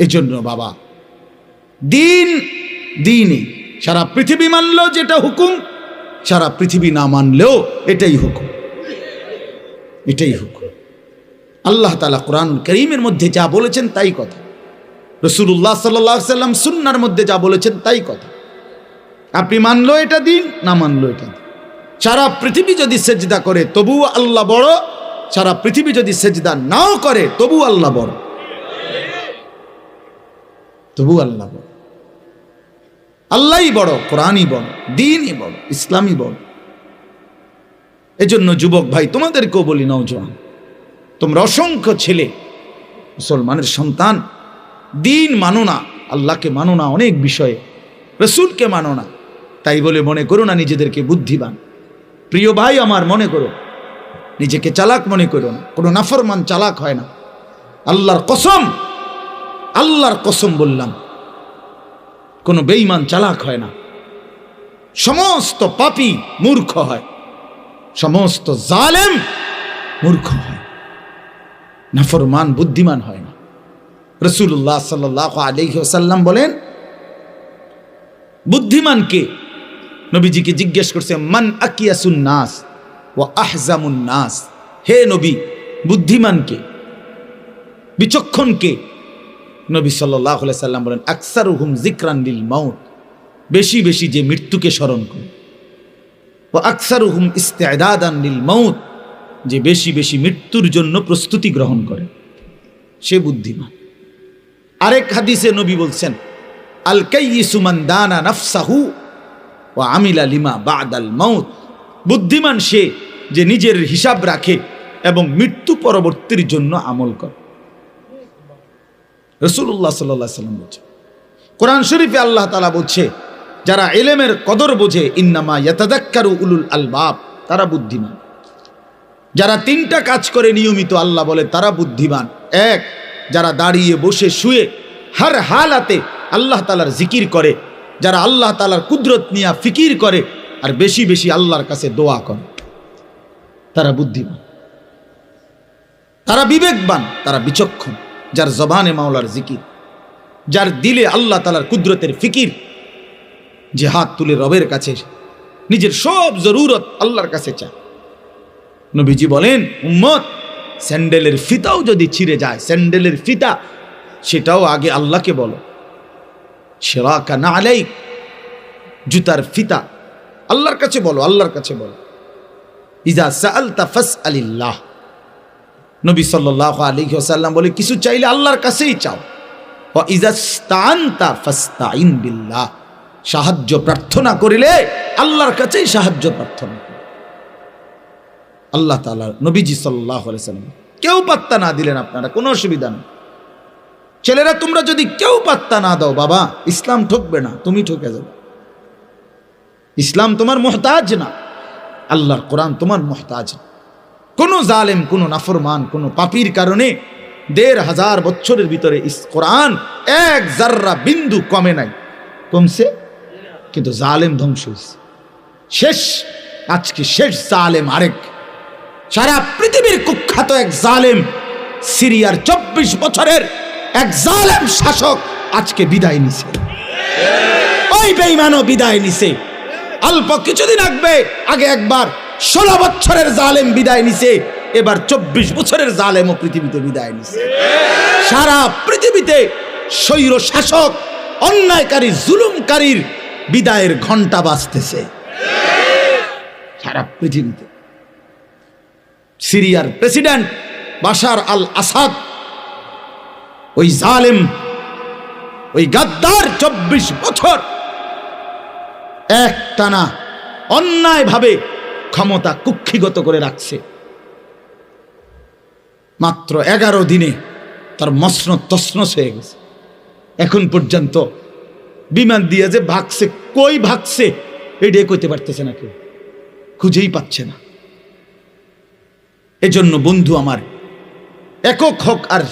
এজন্য বাবা দিনই সারা পৃথিবী মানলেও যেটা হুকুম, সারা পৃথিবী না মানলেও এটাই হুকুম। আল্লাহ তাআলা কোরআন কারীমের মধ্যে যা বলেছেন তাই কথা, রাসূলুল্লাহ সাল্লাল্লাহু আলাইহি সাল্লাম সুন্নাহর মধ্যে যা বলেছেন তাই কথা। আপনি মানলো এটা দিন, না মানলো এটা দিন। সারা পৃথিবী যদি সেজদা করে তবুও আল্লাহ বড়, সারা পৃথিবী যদি সেজদা নাও করে তবুও আল্লাহ বড়, আল্লাহই বড়, কোরআনই বড়, দ্বীনই বড়, ইসলামই বড়। এজন্য যুবক ভাই তোমাদেরকেও বলি, নওজোয়ান তোমরা অসংখ্য ছেলে মুসলমানের সন্তান, দ্বীন মানো না, আল্লাহকে মানো না, অনেক বিষয়ে রাসূলকে মানো না, তাই বলে মনে করো না নিজেদেরকে বুদ্ধিমান। প্রিয় ভাই আমার, মনে করো নিজেকে চালাক মনে করো না, কোনো নাফরমান চালাক হয় না। আল্লাহর কসম বললাম, কোনো বেঈমান চালাক হয় না। সমস্ত পাপী মূর্খ হয়, সমস্ত জালেম মূর্খ হয়, নাফরমান বুদ্ধিমান হয় না। রাসূলুল্লাহ সাল্লাল্লাহু আলাইহি ওয়াসাল্লাম বলেন, বুদ্ধিমান কে? নবীজিকে জিজ্ঞেস করছে, মান আকিয়াসুন নাস ওয়া আহজামুন নাস, হে নবী বুদ্ধিমান কে, বিচক্ষণ কে? নবী সাল্লাল্লাহু আলাইহি সাল্লাম বলেন, আকসারুহুম যিকরান লিল মাউত, বেশি বেশি যে মৃত্যুকে স্মরণ করে, ওয়া আকসারুহুম ইস্তিদাদান লিল মাউত, যে বেশি বেশি মৃত্যুর জন্য প্রস্তুতি গ্রহণ করে, সে বুদ্ধিমান। আরেক হাদিসে নবী বলছেন, আল কাইয়িসু মান দানা নাফসাহু ওয়া আমিলা লিমা বাদাল মাউত, বুদ্ধিমান সে যে নিজের হিসাব রাখে এবং মৃত্যু পরবর্তীর জন্য আমল করে। রাসূলুল্লাহ সাল্লাল্লাহু আলাইহি ওয়াসাল্লাম বলছে, কোরআন শরীফে আল্লাহ তাআলা বলছে, যারা ইলমের কদর বোঝে, ইন্নামা ইয়াতাযাক্কারু উলুল আলবাব, তারা বুদ্ধিমান। যারা তিনটা কাজ করে নিয়মিত, আল্লাহ বলে তারা বুদ্ধিমান। এক, যারা দাঁড়িয়ে বসে শুয়ে হর হালাতে আল্লাহ তাআলার জিকির করে, যারা আল্লাহ তাআলার কুদরত নিয়ে ফিকির করে আর বেশি বেশি আল্লাহর কাছে দোয়া করে, তারা বুদ্ধিমান, তারা বিবেকবান, তারা বিচক্ষণ। যার জবানে মাওলার জিকির, যার দিলে আল্লাহ তাআলার কুদরতের ফিকির, যে হাত তুলে রবের কাছে নিজের সব জরুরত আল্লাহর কাছে চায়। নবীজি বলেন, উম্মত স্যান্ডেলের ফিতাও যদি ছিঁড়ে যায়, স্যান্ডেলের ফিতা, সেটাও আগে আল্লাহকে বলো। শিরাকা না আলাইক, জুতার ফিতা আল্লাহর কাছে বলো, আল্লাহর কাছে বলো। ইজা সাআলতা ফাসআলিল্লাহ, নবী সাল্লাল্লাহু আলাইহি ওয়াসাল্লাম বলে, কিছু চাইলে আল্লাহর কাছেই চাও। ওয়া ইজা ইসতাআনতা ফাসতাইন বিল্লাহ, সাহায্য প্রার্থনা করিলে আল্লাহর কাছেই সাহায্য প্রার্থনা করো। আল্লাহ তাআলা নবীজি সাল্লাল্লাহু আলাইহি ওয়াসাল্লাম, কেউ পাত্তা না দিলেন আপনারা, কোনো অসুবিধা নেই। ছেলেরা তোমরা যদি কেউ পাত্তা না দাও, বাবা ইসলাম ঠকবে না, তুমি ঠকে যাবে। ইসলাম তোমার মুহতাজ না, আল্লাহর কোরআন তোমার মুহতাজ না। কোনো জালেম, কোনো নাফরমান, কোনো পাপীর কারণে ১৫০০ বছরের ভিতরে কোরআন এক জাররা বিন্দু কমে নাই, কমছে, কিন্তু জালেম ধ্বংস হয়েছে, শেষ। আজকে শেষ জালেম আরেক, সারা পৃথিবীর কুখ্যাত এক জালেম, সিরিয়ার ২৪ বছরের এক জালেম শাসক আজকে বিদায় নিছে। ওই বেঈমানও বিদায় নিছে। অল্প কিছুদিন আগে একবার ১৬ বছরের জালেম বিদায় নিছে, এবার ২৪ বছরের জালেমও পৃথিবীতে বিদায় নিছে। সারা পৃথিবীতে স্বৈর শাসক, অন্যায়কারী, জুলুমকারীর বিদায়ের ঘন্টা বাজতেছে সারা পৃথিবীতে। সিরিয়ার প্রেসিডেন্ট বাশার আল আসাদ, ওই জালেম, ওই গাদ্দার ২৪ বছর একটানা অন্যায়ভাবে ক্ষমতা কুক্ষিগত করে রাখছে। মাত্র ১১ দিনে তার মসনদ তছনছ হয়ে গেছে। এখন পর্যন্ত বিমান দিয়ে যে ভাগছে, কই ভাগছে এটাই কইতে পারতেছে না, কেউ খুঁজেই পাচ্ছে না। এজন্য বন্ধু আমার, একক হোক আর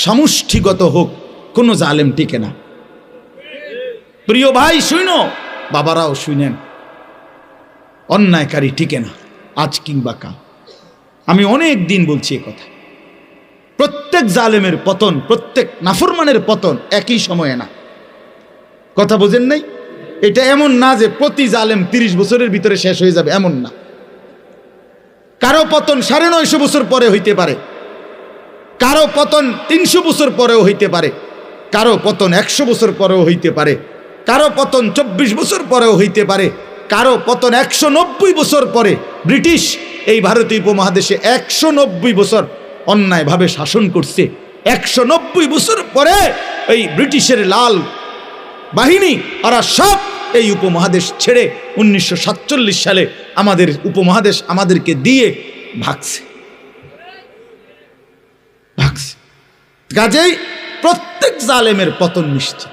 সমষ্টিগত হোক, কোন জালেম টিকে না। প্রিয় ভাই শুনো, বাবারাও শুনেন, অন্যায়কারী টিকে না, আজ কিংবা কাল। আমি অনেক দিন বলছি এ কথা, প্রত্যেক জালেমের পতন, প্রত্যেক নাফরমানের পতন একই সময়ে না। কথা বোঝেন নাই? এটা এমন না যে প্রতি জালেম 30 বছরের ভিতরে শেষ হয়ে যাবে, এমন না। কারো পতন 950 বছর পরে হইতে পারে, কারো পতন 300 বছর পরেও হইতে পারে, কারো পতন 100 বছর পরেও হইতে পারে, কারো পতন 24 বছর পরেও হইতে পারে, কারো পতন 190 বছর পরে। ব্রিটিশ এই ভারতীয় উপমহাদেশে 190 বছর অন্যায়ভাবে শাসন করছে। 190 বছর পরে এই ব্রিটিশের লাল বাহিনী ওরা সব এই উপমহাদেশ ছেড়ে 1947 সালে আমাদের উপমহাদেশ আমাদেরকে দিয়ে ভাগছে। কাজেই প্রত্যেক জালেমের পতন নিশ্চিত,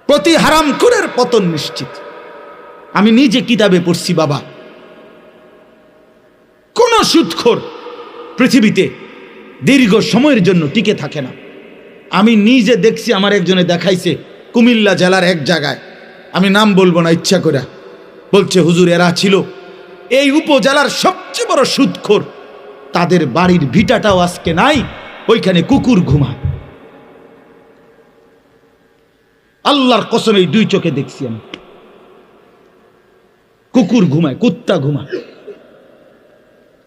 প্রতি হারামখোরের পতন নিশ্চিত। আমি নিজে কিতাবে পড়ছি বাবা, কোন সুদখোর পৃথিবীতে দীর্ঘ সময়ের জন্য টিকে থাকে না। আমি নিজে দেখছি, আমার একজনে দেখাইছে কুমিল্লা জেলার এক জায়গায়, আমি নাম বলবো না ইচ্ছা করে, বলছে হুজুর এরা ছিল এই উপজেলার সবচেয়ে বড় সুদখোর, তাদের বাড়ির ভিটাটাও আজকে নাই, ওইখানে কুকুর ঘুমায়। আল্লাহর কসম এই 2 চোখে দেখছি আমি, কুকুর ঘুমায়, কুত্তা ঘুমায়।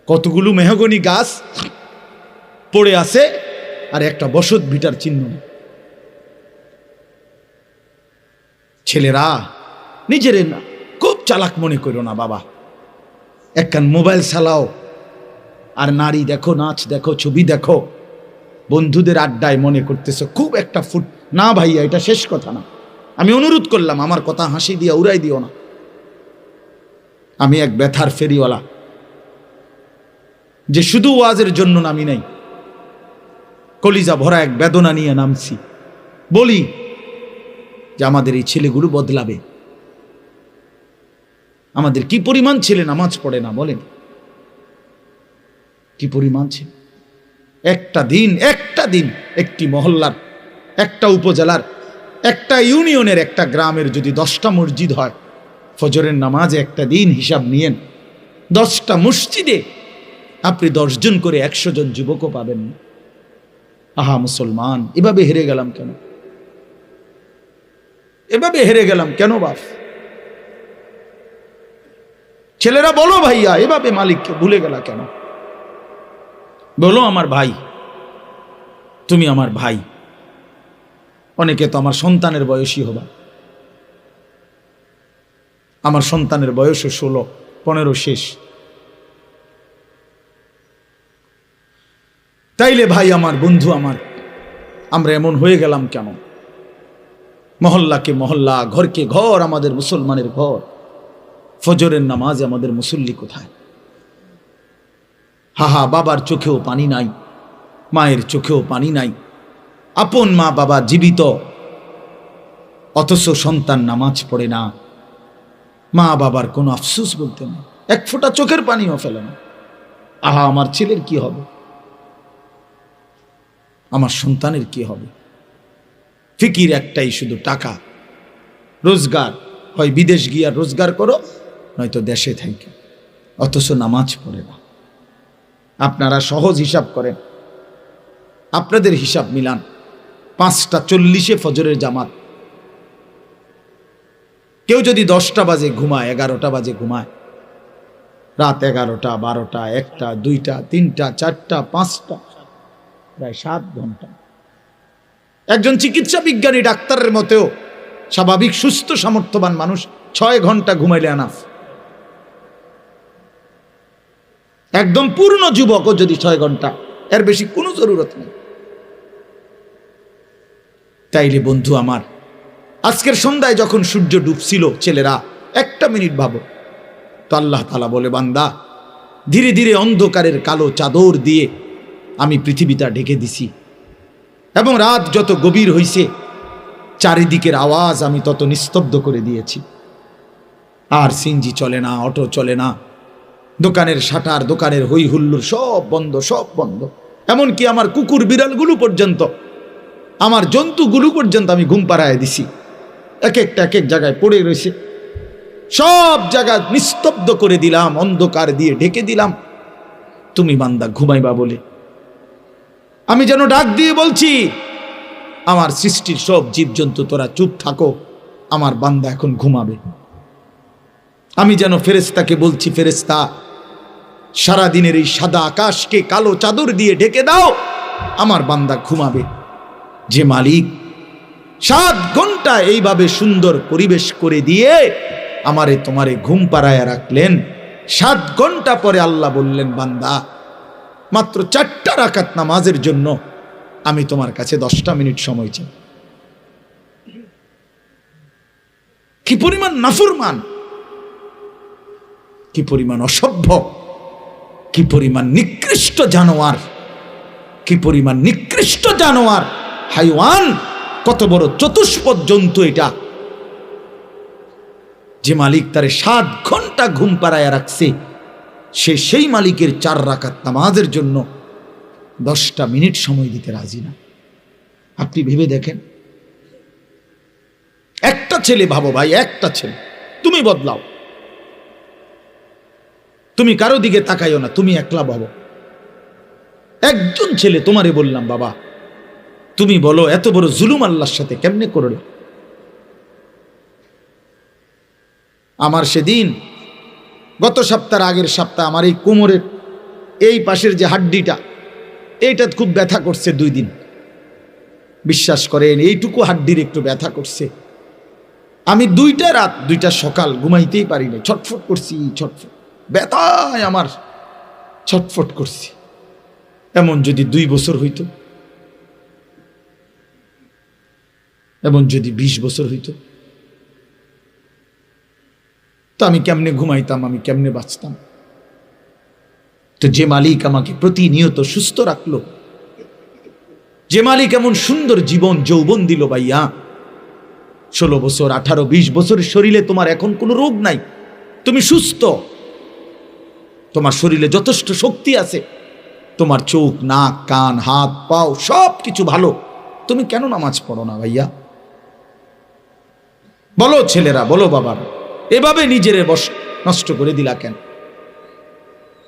কতগুলো মেহগনি গাছ পড়ে আছে আর একটা বসত ভিটার চিহ্ন। ছেলেরা নিজের না খুব চালাক মনে করো না বাবা, একখান মোবাইল চালাও আর নারী দেখো, নাচ দেখো, ছবি দেখো, বন্ধুদের আড্ডায় মনে করতেছ খুব একটা ফুট না। ভাইয়া এটা শেষ কথা না, আমি অনুরোধ করলাম, আমার কথা হাসি দিয়া উড়াই দিও না। আমি এক ব্যথার ফেরিওয়ালা, যে শুধু ওয়াজের জন্য নামি নাই, কলিজা ভরা এক বেদনা নিয়ে নামছি। বলি যে আমাদের এই ছেলেগুলো বদলাবে। আমাদের কি পরিমাণ ছেলে নামাজ পড়ে না বলেন, কি পরিমাণ ছেলে। একটা দিন একটি মহল্লার, একটা উপজেলার, একটা ইউনিয়নের, একটা গ্রামের যদি 10টা মসজিদ হয়, ফজরের নামাজে একটা দিন হিসাব নিয়েন, 10টা মসজিদে আপনি 10 জন করে 100 জন যুবকও পাবেন না। আহা মুসলমান, এভাবে হেরে গেলাম কেন? এভাবে হেরে গেলাম কেন বাপ? ছেলেরা বলো ভাইয়া, এভাবে মালিককে ভুলে গেলা কেন? বলো আমার ভাই, তুমি আমার ভাই। অনেকে তো আমার সন্তানের বয়সী হবা, আমার সন্তানের বয়সও 16, 15 শেষ। তাইলে ভাই আমার, বন্ধু আমার, আমরা এমন হয়ে গেলাম কেন? মহল্লাকে মহল্লা, ঘরকে ঘর আমাদের মুসলমানের ঘর, ফজরের নামাজ আমাদের মুসল্লি কোথায়? হাহা, বাবার চোখেও পানি নাই, মায়ের চোখেও পানি নাই। আপন মা বাবা জীবিত, অথচ সন্তান নামাজ পড়ে না। মা বাবার কোনো আফসোস বলতে না, এক ফোঁটা চোখের পানিও ফেলে না। আহা, আমার ছেলের কি হবে? আমার সন্তানের কি হবে? ফিকির একটাই, শুধু টাকা, রোজগার। হয় বিদেশ গিয়া রোজগার করো, নয়তো দেশে থাকি, অথচ নামাজ পড়ে না। আপনারা সহজ হিসাব করেন, আপনাদের হিসাব মিলান। 5টা 40-এ ফজরের জামাত, কেউ যদি 10টা বাজে ঘুমায়, 11টা বাজে ঘুমায়, রাত 11টা, 12টা, 1টা, 2টা, 3টা, 4টা, 5টা, প্রায় 7 ঘন্টা। একজন চিকিৎসা বিজ্ঞানী ডাক্তারের মতেও স্বাভাবিক সুস্থ সামর্থ্যবান মানুষ 6 ঘন্টা ঘুমাইলে আনাফ। একদম পূর্ণ যুবকও যদি 6 ঘন্টা, এর বেশি কোনো জরুরত নেই। তাইলে বন্ধু আমার, আজকের সন্ধ্যায় যখন সূর্য ডুবছিল, ছেলেরা 1টা মিনিট ভাবো তো, আল্লাহ তাআলা বলে, বান্দা ধীরে ধীরে অন্ধকারের কালো চাদর দিয়ে আমি পৃথিবীটা ঢেকে দিছি, এবং রাত যত গভীর হইছে, চারিদিকের আওয়াজ আমি তত নিস্তব্ধ করে দিয়েছি। আর সিএনজি চলে না, অটো চলে না, দোকানের শাটার, দোকানের হই হুল্লোড় সব বন্ধ, সব বন্ধ। এমনকি আমার কুকুর বিড়ালগুলো পর্যন্ত, আমার জন্তুগুলো পর্যন্ত আমি ঘুম পাড়ায় দিছি। এক এক জায়গায় পড়ে রয়েছে, সব জায়গা নিস্তব্ধ করে দিলাম, অন্ধকার দিয়ে ঢেকে দিলাম। তুমি বান্দা ঘুমাইবা বলে, আমি যেন ডাক দিয়ে বলছি, আমার সৃষ্টির সব জীবজন্তু তোরা চুপ থাকো, আমার বান্দা এখন ঘুমাবে। আমি যেন ফেরেশতাকে বলছি, ফেরেশতা সারাদিনের এই সাদা আকাশকে কালো চাদর দিয়ে ঢেকে দাও, আমার বান্দা ঘুমাবে। যে মালিক 7 ঘন্টা এইভাবে সুন্দর পরিবেশ করে দিয়ে আমারে তোমারে ঘুম পাড়ায় রাখলেন, 7 ঘন্টা পরে আল্লাহ বললেন, বান্দা মাত্র 4টা রাকাত নামাজের জন্য আমি তোমার কাছে 10টা মিনিট সময় চাই। কি পরিমাণ নাফরমান, কি পরিমাণ অসভ্য, কি পরিমাণ নিকৃষ্ট জানোয়ার, কি পরিমাণ নিকৃষ্ট জানোয়ার, হাইওয়ান, কত বড় চতুষ্পদ জন্তু এটা। যে মালিক তারে 7 ঘন্টা ঘুম পাড়ায় রাখছে, সে সেই মালিকের 4 রাকাত নামাজের জন্য 10টা মিনিট সময় দিতে রাজি না। আপনি ভেবে দেখেন, একটা ছেলে ভাবো ভাই, একটা ছেলে, তুমি বদলাও, তুমি কারো দিকে তাকাইও না, তুমি একলা ভাবো। একজন ছেলে, তোমারে বললাম বাবা, তুমি বলো এত বড় জুলুম আল্লাহর সাথে কেমনে করলে? আমার সেদিন গত সপ্তাহের আগের সপ্তাহ আমার এই কোমরের এই পাশের যে হাড্ডিটা, এইটা খুব ব্যথা করছে 2 দিন। বিশ্বাস করেন, এইটুকু হাড্ডির একটু ব্যথা করছে। আমি 2টা রাত 2টা সকাল ঘুমাইতেই পারি না, ছটফট করছি, ছটফট, ব্যথায় আমার ছটফট করছি। এমন যদি 2 বছর হইতো, এমন যদি 20 বছর হইতো, তো আমি কেমনে ঘুমাইতাম, আমি কেমনে বাঁচতাম? তো যে মালিক আমাকে প্রতিনিয়ত সুস্থ রাখলো, যে মালিক এমন সুন্দর জীবন যৌবন দিল, ভাইয়া 16 বছর 18 20 বছরের শরীরে তোমার এখন কোনো রোগ নাই, তুমি সুস্থ, তোমার শরীরে যথেষ্ট শক্তি আছে, তোমার চোখ, নাক, কান, হাত, পাও সব কিছু ভালো, তুমি কেন নামাজ পড়ো না ভাইয়া? বলো ছেলেরা, বলো বাবারা, এভাবে নিজেরে নষ্ট করে দিলা কেন?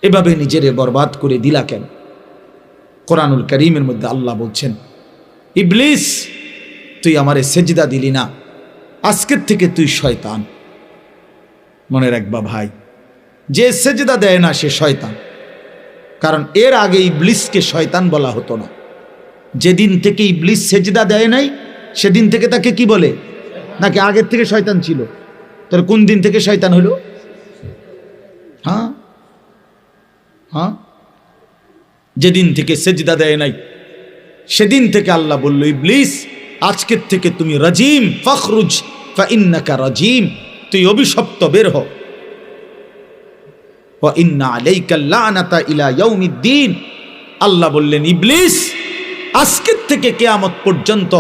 এভাবে নিজেরে বরবাদ করে দিলা কেন? কোরআনুল কারীমের মধ্যে আল্লাহ বলছেন, ইবলিস তুই আমারে সেজদা দিলি না, আজকের থেকে তুই শয়তান। মনে রাখবা ভাই, যে সেজদা দেয় না সে শয়তান। কারণ এর আগে ইবলিসকে শয়তান বলা হতো না। যেদিন থেকে ইবলিস সেজদা দেয় নাই সেদিন থেকে তাকে কি বলে? নাকি আগের থেকে শয়তান ছিল? তাহলে কোন দিন থেকে শয়তান হলো? হ্যাঁ হ্যাঁ, যেদিন থেকে সেজদা দেয় নাই সেদিন থেকে আল্লাহ বলল, ইবলিস আজকের থেকে তুমি রাজিম, ফখরুজ ফাইন্নাকা রাজিম, তুই অভিশপ্ত, বের হ। ওয়া ইন্না আলাইকা লানাতা ইলা ইয়াউমিদ্দিন, আল্লাহ বললেন, ইবলিস আজকের থেকে কিয়ামত পর্যন্ত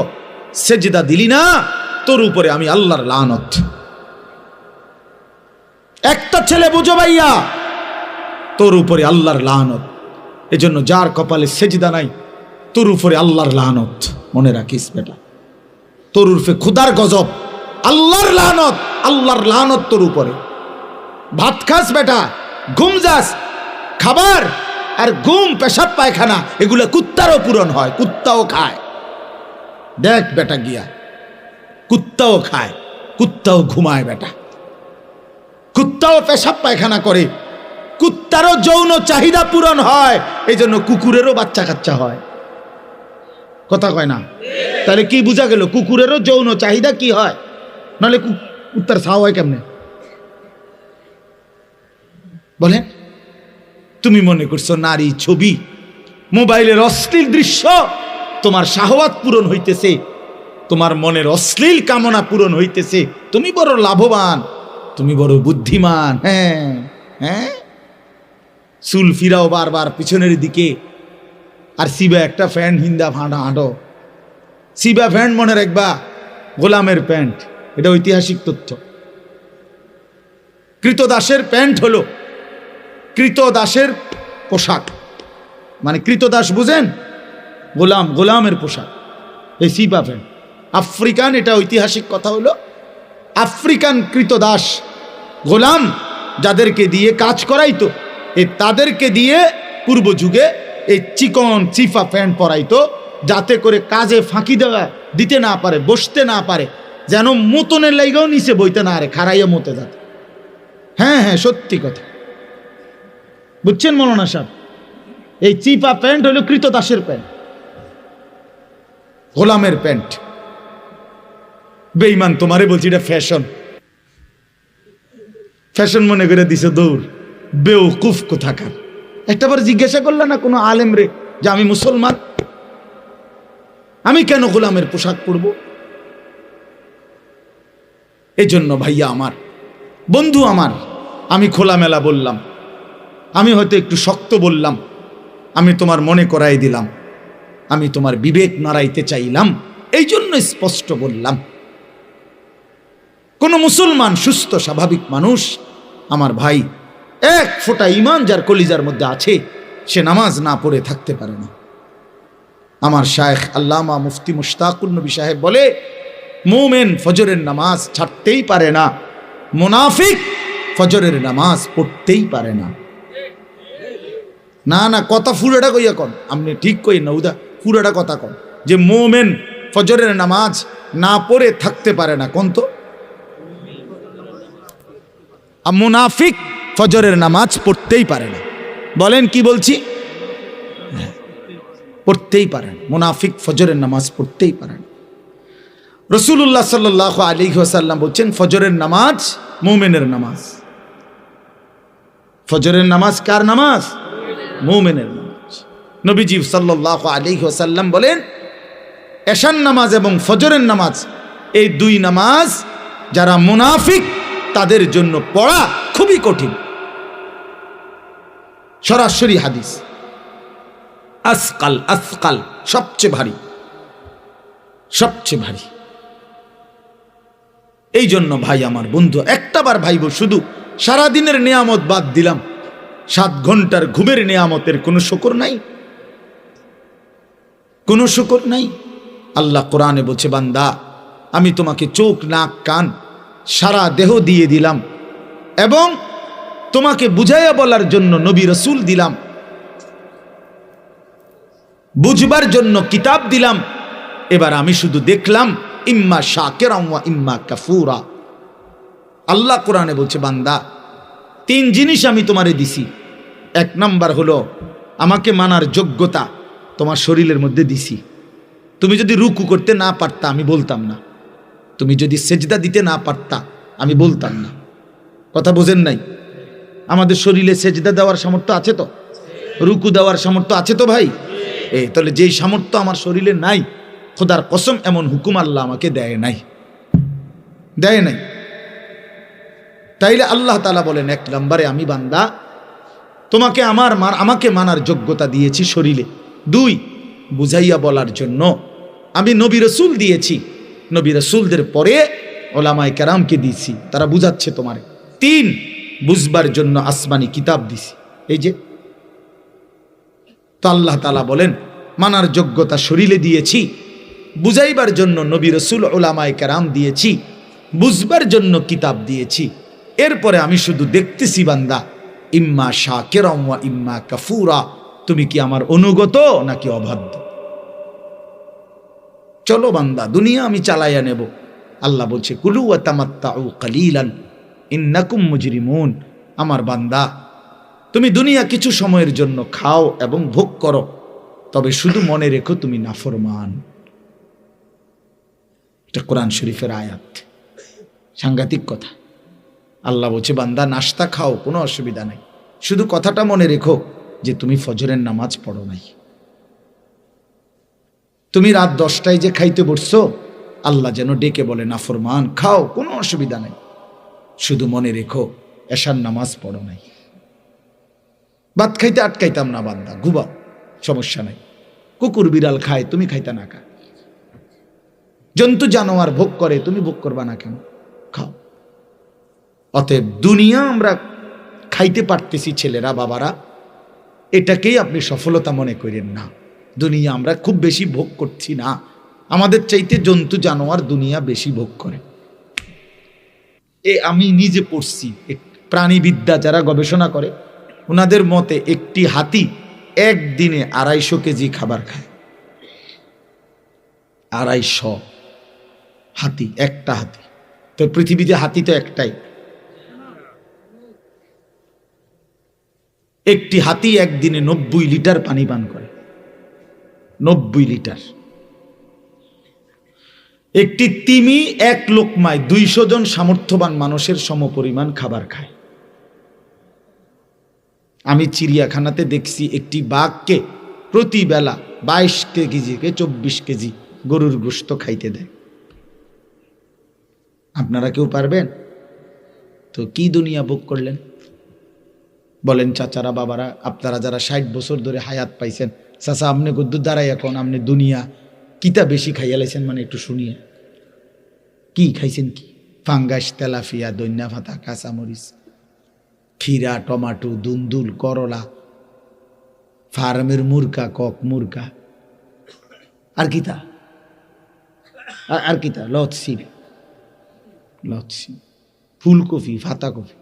সেজদা দিলি না, তোর উপরে আমি আল্লাহর লানত। একটা ছেলে বুঝো ভাইয়া, তোর উপরে আল্লাহর লানত। এজন্য যার কপালে সেজদা নাই, তোর উপরে আল্লাহর লানত। মনে রাখিস বেটা, তোর উপরে খোদার গজব, আল্লাহর লানত, আল্লাহর লানত তোর উপরে। ভাত খাস বেটা, ঘুম যাস, খাবার আর ঘুম, পেশাব পায়খানা এগুলো কুত্তারও পূরণ হয়, কুত্তাও খায়। দেখ বেটা গিয়া, কুত্তাও খায়, কুত্তাও ঘুমায় বেটা, কুত্তাও পেশাব পায়খানা করে, কুত্তারও যৌন চাহিদা পূরণ হয়। এই জন্য কুকুরেরও বাচ্চা কাচ্চা হয়। কথা কয় না? তাহলে কি বোঝা গেল? কুকুরেরও যৌন চাহিদা কি হয়, নাহলে কুত্তার ছাও হয় কেমনে? বলেন। তুমি মনে করছো নারী, ছবি, মোবাইলের অশ্লীল দৃশ্য তোমার শাহওয়াত পূরণ হইতেছে, তোমার মনের অশ্লীল কামনা পূরণ হইতেছে, তুমি বড় লাভবান, তুমি বড় বুদ্ধিমান। হ্যাঁ হ্যাঁ, চুল ফিরাও বারবার পিছনের দিকে, আর সিবা একটা প্যান্ট হিন্দা ফাঁটা হাঁটো। সিবা প্যান্ট মনে রাখবা, গোলামের প্যান্ট, এটা ঐতিহাসিক তথ্য। কৃতদাসের প্যান্ট হলো কৃতদাসের পোশাক, মানে কৃতদাস বুঝেন, গোলাম, গোলামের পোশাক, এই সিবা প্যান্ট। আফ্রিকান, এটা ঐতিহাসিক কথা হলো, আফ্রিকান কৃতদাস গোলাম যাদেরকে দিয়ে কাজ করাইতো, তাদেরকে দিয়ে পূর্ব যুগে এই চিকন চিফা প্যান্ট পরাইতো, যাতে করে কাজে ফাঁকি দেওয়া দিতে না পারে, বসতে না পারে, যেন মতনের লাইগাও নিচে বইতে না আরে খাড়াইয়া মতে যাতে। হ্যাঁ হ্যাঁ, সত্যি কথা। বুঝছেন মৌলানা সাহেব, এই চিপা প্যান্ট হলো কৃতদাসের প্যান্ট, গোলামের প্যান্ট। বেঈমান তোমারে বলছি, এটা ফ্যাশন, ফ্যাশন মনে করে দিছে দৌড়। বেওকুফ কোথাকার। একটাবার জিজ্ঞাসা করলে না কোনো আলেম রে যে আমি মুসলমান, আমি কেন গোলামের পোশাক পরব? এই জন্য ভাইয়া আমার, বন্ধু আমার, আমি খোলামেলা বললাম, আমি হয়তো একটু শক্ত বললাম, আমি তোমার মনে করাই দিলাম, আমি তোমার বিবেক নাড়াইতে চাইলাম, এই জন্য স্পষ্ট বললাম। কোন মুসলমান সুস্থ স্বাভাবিক মানুষ আমার ভাই, এক ফোঁটা ঈমান যার কলিজার মধ্যে আছে, সে নামাজ না পড়ে থাকতে পারে না। আমার শায়েখ আল্লামা মুফতি মুশতাকুন নবী সাহেব বলে, মুমিন ফজরের নামাজ ছাড়তেই পারে না, মুনাফিক ফজরের নামাজ পড়তেই পারে না। না না, কথা ফুরাটা কইয়া কন, আপনি ঠিক কই না উদা, ফুরাটা কথা কন যে মুমিন ফজরের নামাজ না পড়ে থাকতে পারে না, কোন তো মুনাফিক ফজরের নামাজ পড়তেই পারে না। বলেন কি বলছি? পড়তেই পারে না, মুনাফিক ফজরের নামাজ পড়তেই পারে না। রাসূলুল্লাহ সাল্লাল্লাহু আলাইহি ওয়াসাল্লাম বলছেন, ফজরের নামাজ মুমিনের নামাজ। ফজরের নামাজ কার নামাজ? মুমিনের নামাজ। নবীজি সাল্লাল্লাহু আলাইহি ওয়াসাল্লাম বলেন, এশার নামাজ এবং ফজরের নামাজ, এই দুই নামাজ যারা মুনাফিক তাদের জন্য পড়া খুবই কঠিন। সরাসরি হাদিস, আসকাল আসকাল, সবচেয়ে ভারী, সবচেয়ে ভারী। এই জন্য ভাই আমার বন্ধু, একটাবার ভাইব, শুধু সারাদিনের নিয়ামত বাদ দিলাম, 7 ঘন্টার ঘুমের নিয়ামতের কোনো শুকর নাই, কোনো শুকর নাই। আল্লাহ কোরআনে বলছে, বান্দা আমি তোমাকে চোখ নাক কান সারা দেহ দিয়ে দিলাম, এবং তোমাকে বুঝাইয়া বলার জন্য নবী রাসূল দিলাম, বুঝবার জন্য কিতাব দিলাম। এবার আমি শুধু দেখলাম, ইম্মা শাকিরাম ওয়া ইম্মা কাফুরা। আল্লাহ কোরআনে বলছে, বান্দা 3 জিনিস আমি তোমারে দিছি। 1 নাম্বার হলো আমাকে মানার যোগ্যতা তোমার শরীরের মধ্যে দিছি। তুমি যদি রুকু করতে না পারতা আমি বলতাম না, তুমি যদি সেজদা দিতে না পারতা আমি বলতাম না। কথা বোঝেন নাই? আমাদের শরীরে সেজদা দেওয়ার সামর্থ্য আছে তো, রুকু দেওয়ার সামর্থ্য আছে তো ভাই। তাহলে যেই সামর্থ্য আমার শরীরে নাই, খোদার কসম এমন হুকুম আল্লাহ আমাকে দেয় নাই, দেয় নাই। তাইলে আল্লাহ তাআলা বলেন, 1 নম্বরে আমি বান্দা তোমাকে আমাকে মানার যোগ্যতা দিয়েছি শরীরে। 2, বুঝাইয়া বলার জন্য আমি নবী রাসূল দিয়েছি, নবী রাসূলদের পরে ওলামায়ে কেরামকে দিয়েছি, তারা বুঝাচ্ছে তোমারে। 3, বুঝবার জন্য আসমানি কিতাব দিছি। এই যে তো আল্লাহ তাআলা বলেন, মানার যোগ্যতা শরীরে দিয়েছি, বুঝাইবার জন্য নবী রাসূল ওলামায়ে কেরাম দিয়েছি, বুঝবার জন্য কিতাব দিয়েছি। এরপরে আমি শুধু দেখতেছি বান্দা, ইম্মা শাকিরাম ওয়া ইম্মা কাফুরা, তুমি কি আমার অনুগত নাকি অবাধ্য। চলো বান্দা, দুনিয়া আমি চালাইয়া নেব। আল্লাহ বলছে, কুলু ওয়া তামাত্তাউ কালিলান ইন্নাকুম মুজরিমুন। আমার বান্দা তুমি দুনিয়া কিছু সময়ের জন্য খাও এবং ভোগ করো, তবে শুধু মনে রেখো তুমি নাফরমান। এটা কোরআন শরীফের আয়াত, সাংঘাতিক কথা। আল্লাহ বলছে, বান্দা নাস্তা খাও, কোনো অসুবিধা নাই, শুধু কথাটা মনে রেখো যে তুমি ফজরের নামাজ পড়ো নাই। তুমি রাত 10টায় যে খাইতে বসছো, আল্লাহ যেন ডেকে বলে, নাফরমান খাও, কোনো অসুবিধা নাই, শুধু মনে রেখো এশার নামাজ পড়ো নাই। ভাত খাইতে আটকাইতাম না, বান্দা ঘুমাও, সমস্যা নাই। কুকুর বিড়াল খায়, তুমি খাইতা না খা। জন্তু জানোয়ার ভোগ করে, তুমি ভোগ করবা না কেন? খাও। অতএব দুনিয়া আমরা খাইতে পারতেছি ছেলেরা, বাবারা, এটাকেই আপনি সফলতা মনে করেন না। দুনিয়া আমরা খুব বেশি ভোগ করছি না, আমাদের চাইতে জন্তু জানোয়ার দুনিয়া বেশি ভোগ করে। আমি নিজে পড়ছি, প্রাণীবিদ্যা যারা গবেষণা করে ওনাদের মতে একটি হাতি একদিনে 250 কেজি খাবার খায়। 250 হাতি, একটা হাতি। তো পৃথিবীতে হাতি তো একটাই। একটি হাতি একদিনে 90 লিটার পানি পান করে। 90 লিটার। একটি তিমি এক লোকমায় 200 জন সামর্থ্যবান মানুষের সমপরিমাণ খাবার খায়। আমি চিড়িয়াখানাতে দেখছি একটি বাঘকে প্রতি বেলা 22 কেজি থেকে 24 কেজি গরুর গোশত খাইতে দেয়। আপনারা কেউ পারবেন? তো কি দুনিয়া ভোগ করলেন বলেন চাচারা, বাবারা, আপনারা যারা 60 বছর ধরে হায়াত পাইছেন, চাচা আপনি গদ্দুর দাঁড়াই এখন আপনি দুনিয়া কিতা বেশি খাইয়া লাইছেন, মানে একটু শুনিয়ে কি খাইছেন? কি ফাঙ্গাস, তেলাফিয়া, দৈন্যা ভাতা, কাঁচামরিচ, খিরা, টমাটো, দুন্দুল, করলা, ফার্মের মুরগা, কক মুরগা, আর কিতা আর কিতা লচ্ছি, ফুলকপি, ফাতাকপি,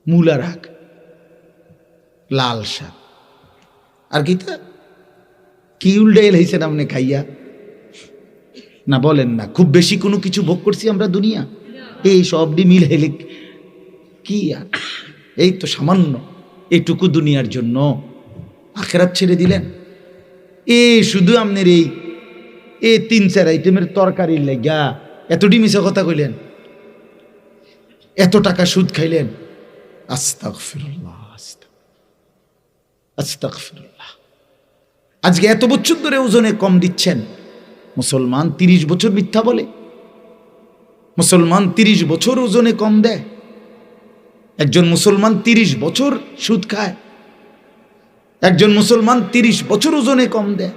মূলা রাখ, লাল শাক, আর কিতা কি উল্টাইল হয়েছেন আপনি খাইয়া? না বলেন না খুব বেশি কোনো কিছু ভোগ করছি আমরা দুনিয়া? এই সব মিল হেলে কি আর, এই তো সামান্য এইটুকু দুনিয়ার জন্য আখেরাত ছেড়ে দিলেন। শুধু আপনার এই 3-4 আইটেমের তরকারির লাগা এতটি মিছা কথা কইলেন, এত টাকা সুদ খাইলেন। আস্তাগফিরুল্লাহ, আস্তাগফিরুল্লাহ। আজকে এত বছর ধরে ওজনে কম দিচ্ছেন। মুসলমান 30 বছর মিথ্যা বলে, মুসলমান 30 বছর ওজনে কম দেয়, একজন মুসলমান 30 বছর সুদ খায়, একজন মুসলমান 30 বছর ওজনে কম দেয়,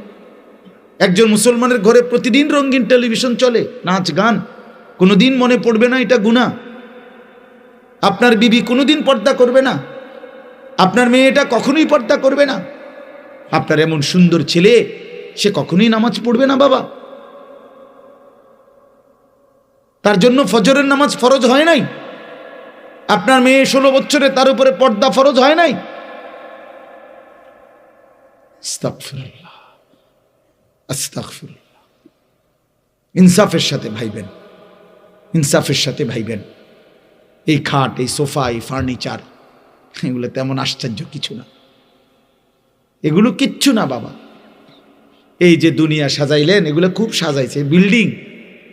একজন মুসলমানের ঘরে প্রতিদিন রঙিন টেলিভিশন চলে, নাচ গান, কোনোদিন মনে পড়বে না এটা গুনাহ। আপনার বিবি কোনোদিন পর্দা করবে না, আপনার মেয়েটা কখনোই পর্দা করবে না, আপনার এমন সুন্দর ছেলে সে কখনোই নামাজ পড়বে না বাবা। তার জন্য ফজরের নামাজ ফরজ হয় নাই। আপনার মেয়ে 16 বছরে, তার উপরে পর্দা ফরজ হয় নাই। আস্তাগফিরুল্লাহ, আস্তাগফিরুল্লাহ। ইনসাফের সাথে ভাইবেন, ইনসাফের সাথে ভাইবেন। এই খাট, এই সোফা, এই ফার্নিচার, এগুলো তেমন আশ্চর্য কিছু না, এগুলো কিচ্ছু না বাবা। এই যে দুনিয়া সাজাইলেন, এগুলো খুব সাজাইছে। বিল্ডিং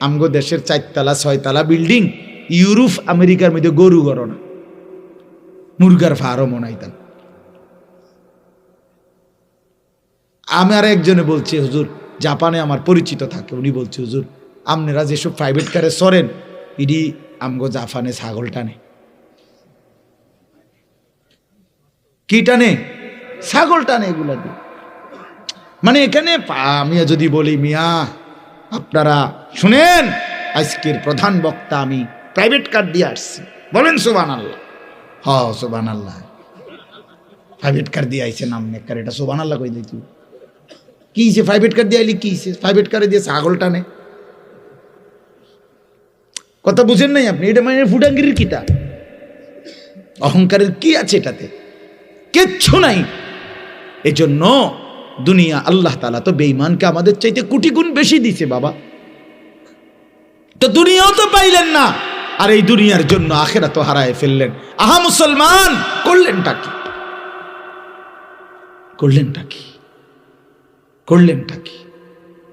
আমগো দেশের 4 তলা 6 তলা বিল্ডিং, ইউরোপ আমেরিকার মধ্যে গরু গরনা, মুরগার ফার্মও নাই। তার আমার একজনে বলছে, হুজুর জাপানে আমার পরিচিত থাকে, উনি বলছে হুজুর আপনারা যেসব প্রাইভেট কারে সরেন, ইডি আমগো জাপানে ছাগল টানে। কি টানে? ছাগল টানে এগুলা দিয়ে। মানে এখানে আমি যদি বলি মিয়া আপনারা শুনেন, আজকের প্রধান বক্তা আমি প্রাইভেট কার দিয়ে আসছি, বলেন সুবহানাল্লাহ। হ সুবহানাল্লাহ, প্রাইভেট কার দিয়ে আইছে নামনে কার, এটা সুবহানাল্লাহ কই দিই। তুই কি হইছে? প্রাইভেট কার দিয়ে আইলি কি হইছে? প্রাইভেট কারে দিয়ে ছাগল টানে, কথা বুঝেন নাই আপনি? এটা মানে ফুটাঙ্গির কিতা, অহংকারের কি আছে এটাতে? কিচ্ছু নাই। এজন্য দুনিয়া আল্লাহ তাআলা তো বেঈমানকে আমাদের চাইতে কোটি গুণ বেশি দিছে বাবা। তো দুনিয়াও তো পাইলেন না, আর এই দুনিয়ার জন্য আখিরাতও হারায় ফেললেন। আহা মুসলমান, করলেনটা কি? করলেনটা কি? করলেনটা কি?